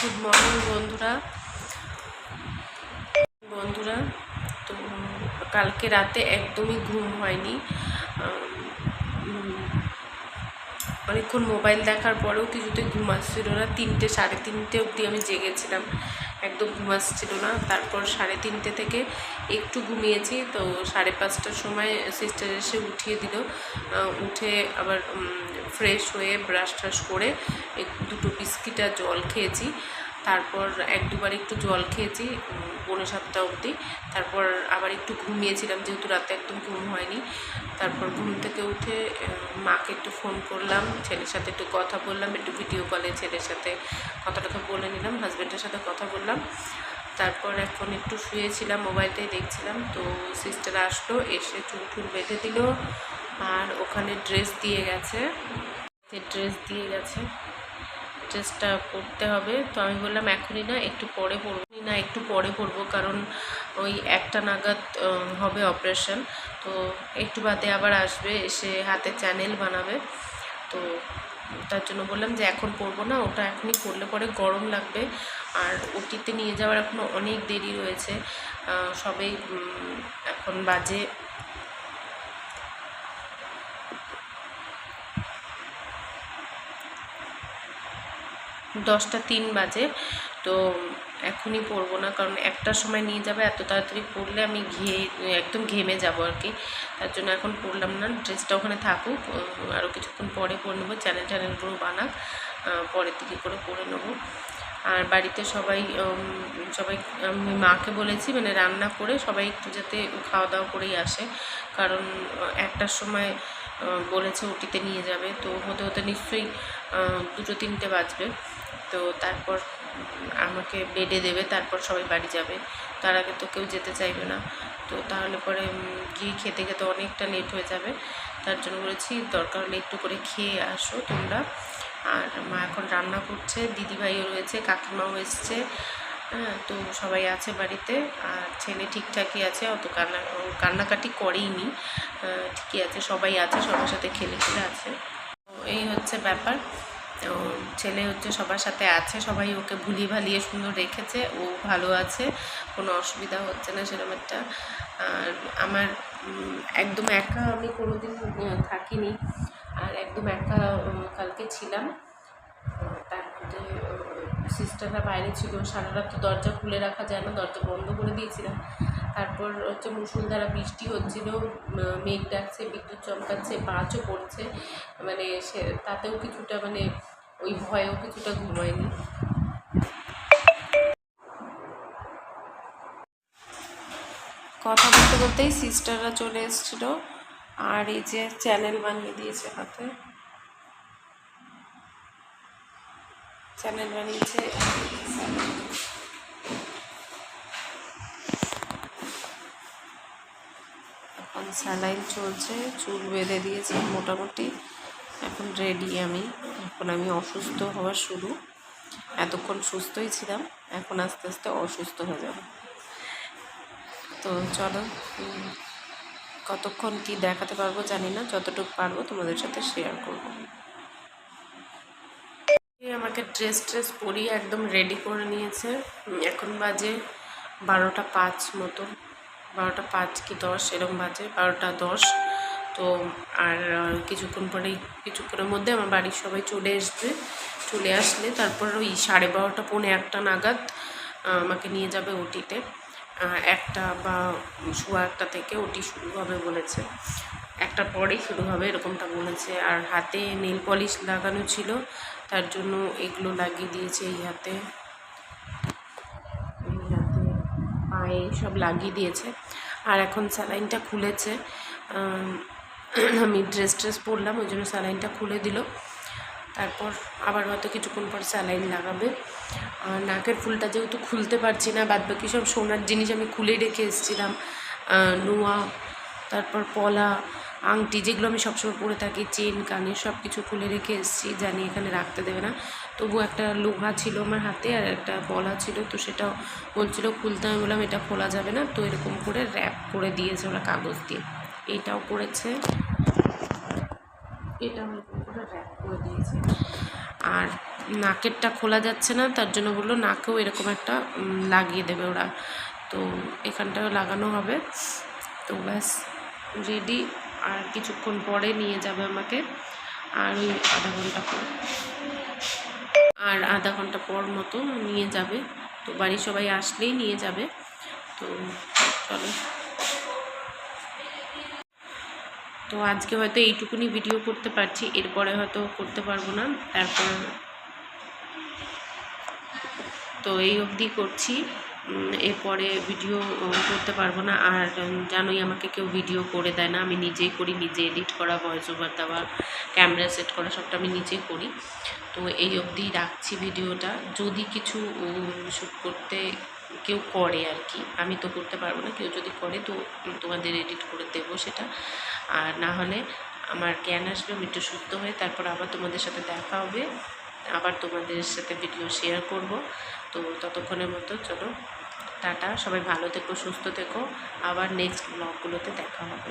Good morning বন্ধুরা তো কালকে রাতে একদমই ঘুম হয়নি। অনেকক্ষণ মোবাইল দেখার পরেও কিছুতে ঘুম আসছিল না। 3টে 3:30 অবধি আমি জেগেছিলাম, একদম ঘুম আসছিল না। তারপর 3:30 থেকে একটু ঘুমিয়েছি, তো 5:30টার সময় সিস্টার এসে উঠিয়ে দিল। উঠে আবার ফ্রেশ হয়ে ব্রাশ ট্রাশ করে দুটো বিস্কিট আর জল খেয়েছি। তারপর 1-2বার একটু জল খেয়েছি 6:45 অবধি। তারপর আবার একটু ঘুমিয়েছিলাম, যেহেতু রাতে একদম ঘুম হয়নি। তারপর ঘুম থেকে উঠে মাকে একটু ফোন করলাম, ছেলের সাথে একটু কথা বললাম, একটু ভিডিও কলে ছেলের সাথে কথা বলে নিলাম, হাজব্যান্ডের সাথে কথা বললাম। তারপর এখন একটু শুয়েছিলাম, মোবাইলটাই দেখছিলাম। তো সিস্টার আসলো, এসে চুল বেঁধে দিল আর ওখানে ড্রেসটা দিয়ে গেছে। ড্রেসটা পরতে হবে। তো আমি বললাম এখনই না, একটু পরে পরবো, কারণ ওই 1টা নাগাদ হবে অপারেশন। তো একটু বাদে আবার আসবে, এসে হাতে চ্যানেল বানাবে। তো তার জন্য বললাম যে এখন পরবো না, ওটা এখনই পরলে পরে গরম লাগবে। আর ওটিতে নিয়ে যাওয়ার এখনও অনেক দেরি রয়েছে। সবেই এখন বাজে 10টা 3 বাজে। তো এখনই পরবো না, কারণ 1টার সময় নিয়ে যাবে। এত তাড়াতাড়ি পরলে আমি একদম ঘেমে যাব আর কি। তার জন্য এখন পরলাম না, ড্রেসটা ওখানে থাকুক, আরও কিছুক্ষণ পরে পরে নেবো। চ্যানেলগুলো বানাক, পরের দিকে করে পরে নেবো। আর বাড়িতে সবাই আমি মাকে বলেছি, মানে রান্না করে সবাই একটু যাতে খাওয়া দাওয়া করেই আসে, কারণ 1টার সময় বলেছে ওটিতে নিয়ে যাবে। তো হতে হতে নিশ্চয়ই 2-3টে বাজবে। তো তারপর আমাকে বেডে দেবে, তারপর সবাই বাড়ি যাবে। তার আগে তো কেউ যেতে চাইবে না। তো তাহলে পরে গিয়ে খেতে অনেকটা লেট হয়ে যাবে। তার জন্য বলেছি দরকার হলে একটু করে খেয়ে আসো তোমরা। আর মা এখন রান্না করছে, দিদিভাইও রয়েছে, কাকিমাও এসছে। তো সবাই আছে বাড়িতে। আর ছেলে ঠিকঠাকই আছে, অত কান্নাকাটি করেই নি, ঠিকই আছে। সবাই আছে, সবার সাথে খেলে আছে। তো এই হচ্ছে ব্যাপার। তো ছেলে সবার সাথে আছে, সবাই ওকে ভুলিয়ে ভালিয়ে সুন্দর রেখেছে, ও ভালো আছে, কোনো অসুবিধা হচ্ছে না সেরকম একটা। আর আমার একদম একা আমি কোনোদিন থাকিনি, আর একদম একা কালকে ছিলাম। তার মধ্যে সিস্টাররা বাইরে ছিল, সারা রাত তো দরজা খুলে রাখা যায় না, দরজা বন্ধ করে দিয়েছিলাম। তারপর মুষলধারা বৃষ্টি হচ্ছিল, মেঘ ডাকছে, বিদ্যুৎ চমকাচ্ছে, বাজও পড়ছে, মানে তাতেও কিছুটা, মানে ওই ভয়েও কিছুটা ঘুমায়নি। কথা বলতে বলতেই সিস্টাররা চলে এসেছিল, আর এই যে চ্যানেল বানিয়ে দিয়েছে, হাতে চ্যানেল বানিয়েছে। এখন স্যালাইন চলছে, চুল বেঁধে দিয়েছে মোটামুটি। এখন রেডি এখন আমি অসুস্থ হওয়া শুরু। এতক্ষণ সুস্থই ছিলাম, এখন আস্তে আস্তে অসুস্থ হয়ে যাব। তো চলো, কতক্ষণ কি দেখাতে পারবো জানি না, যতটুকু পারবো তোমাদের সাথে শেয়ার করবো। আমাকে ড্রেস পরিয়ে একদম রেডি করে নিয়েছে। এখন বাজে 12টা 5 মতন, 12টা 5 কি 10 এরকম বাজে, 12টা 10। তো আর কিছুক্ষণের মধ্যে আমার বাড়ির সবাই চলে আসলে তারপর ওই 12:30 পৌনে 1টা নাগাদ আমাকে নিয়ে যাবে ওটিতে। 1টা বা 1:15 থেকে ওটি শুরু হবে বলেছে, 1টার পরেই শুরু হবে এরকমটা বলেছে। আর হাতে নেল পলিশ লাগানো ছিল, তার জন্য এগুলো লাগিয়ে দিয়েছে। এই হাতে পায়ে সব লাগিয়ে দিয়েছে। আর এখন স্যালাইনটা খুলেছে, আমি ড্রেস পরলাম, ওই জন্য স্যালাইনটা খুলে দিল। তারপর আবার হয়তো কিছুক্ষণ পর স্যালাইন লাগাবে। আর নাকের ফুলটা যেহেতু খুলতে পারছি না, বাদবাকি সব সোনার জিনিস আমি খুলে রেখে এসেছিলাম, নোয়া, তারপর পলা, আংটি, যেগুলো আমি সবসময় পরে থাকি, চেন, কানের সব কিছু খুলে রেখে এসেছি, জানি এখানে রাখতে দেবে না। তবু একটা লোহা ছিল আমার হাতে, আর একটা পলা ছিল, তো সেটাও বলছিল খুলতে। আমি বললাম এটা খোলা যাবে না। তো এরকম করে র্যাপ করে দিয়েছে ওরা কাগজ দিয়ে, এটাও করেছে, এটাও এরকম করে র্যাপ করে দিয়েছে। আর নাকেরটা খোলা যাচ্ছে না, তার জন্য বললো নাকেও এরকম একটা লাগিয়ে দেবে ওরা। তো এখানটাও লাগানো হবে। তো ব্যাস রেডি, আর কিছুক্ষণ পরে নিয়ে যাবে আমাকে। আর ওই আধা ঘন্টা পর মতো নিয়ে যাবে। তো বাড়ির সবাই আসলেই নিয়ে যাবে। তো চলো, তো আজকে হয়তো এইটুকুনি ভিডিও করতে পারছি, এরপরে হয়তো করতে পারবো না। তারপর তো এই অবধি করছি, এরপরে ভিডিও করতে পারবো না। আর জানোই আমাকে কেউ ভিডিও করে দেয় না, আমি নিজেই করি, নিজে এডিট করা, ভয়েস ওভার দেওয়া, ক্যামেরা সেট করা সবটা আমি নিজেই করি। তো এই অবধি রাখছি ভিডিওটা। যদি কিছু শ্যুট করতে কেউ করে আর কি, আমি তো করতে পারবো না, কেউ যদি করে তো তোমাদের এডিট করে দেবো সেটা। আর না হলে আমার জ্ঞান আসবে, আমি একটু সুস্থ হয়ে তারপর আবার তোমাদের সাথে দেখা হবে, আবার তোমাদের সাথে ভিডিও শেয়ার করব। তো ততক্ষণের মতো চলো টাটা, সবাই ভালো থেকো, সুস্থ থেকো, আবার নেক্সট ব্লগগুলোতে দেখা হবে।